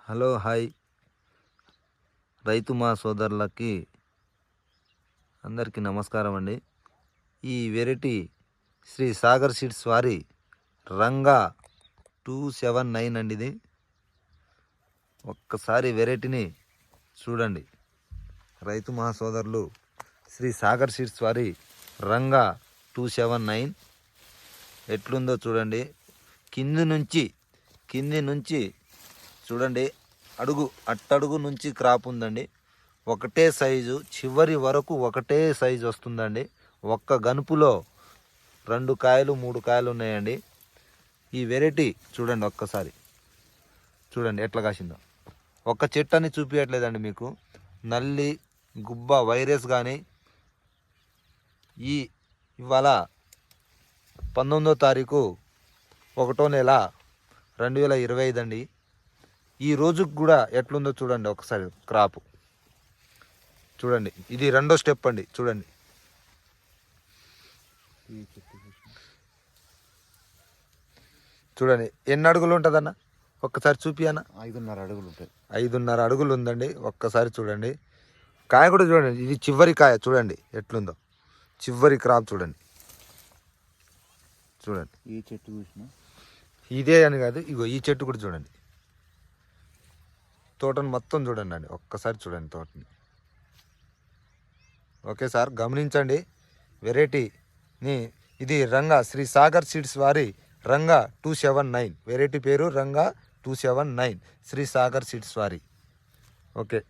Hello hi రైతు మా సోదరులకి అందరికీ నమస్కారం అండి. ఈ వెరైటీ శ్రీ సాగర్ సీడ్స్ వారి రంగా 279 అండి. ఇది ఒక్కసారి వెరైటీని చూడండి. రైతు మా సోదరులు శ్రీ సాగర్ సీడ్స్ వారి రంగా 279 ఎట్లుందో చూడండి. కింది నుంచి చూడండి, అట్టడుగు నుంచి క్రాప్ ఉందండి. ఒకటే సైజు, చివరి వరకు ఒకటే సైజు వస్తుందండి. ఒక్క గనుపులో 2 కాయలు 3 కాయలు ఉన్నాయండి. ఈ వెరైటీ చూడండి, ఒక్కసారి చూడండి ఎట్లా కాసిందో. ఒక్క చెట్టు అని చూపించట్లేదండి మీకు. నల్లి గుబ్బ వైరస్ కానీ ఇవాళ 19వ తారీఖు 1వ నెల 2025 అండి. ఈ రోజుకి కూడా ఎట్లుందో చూడండి ఒకసారి. క్రాప్ చూడండి, ఇది 2వ స్టెప్ అండి. చూడండి, చూడండి ఎన్ని అడుగులు ఉంటుందన్న ఒక్కసారి చూపి అన్న. 5.5 అడుగులు ఉంటాయి. 5.5 అడుగులు ఉందండి. ఒక్కసారి చూడండి. కాయ కూడా చూడండి, ఇది చివరి కాయ చూడండి ఎట్లుందో. చివరి క్రాప్ చూడండి. ఈ చెట్టు చూసినా ఇదే అని కాదు, ఇగో ఈ చెట్టు కూడా చూడండి. తోటను మొత్తం చూడండి అండి, ఒక్కసారి చూడండి తోటని. ఓకే సార్, గమనించండి వెరైటీని. ఇది రంగా శ్రీ సాగర్ సీడ్స్ వారి రంగా 279. వెరైటీ పేరు రంగా 279, శ్రీ సాగర్ సీడ్స్ వారి. ఓకే.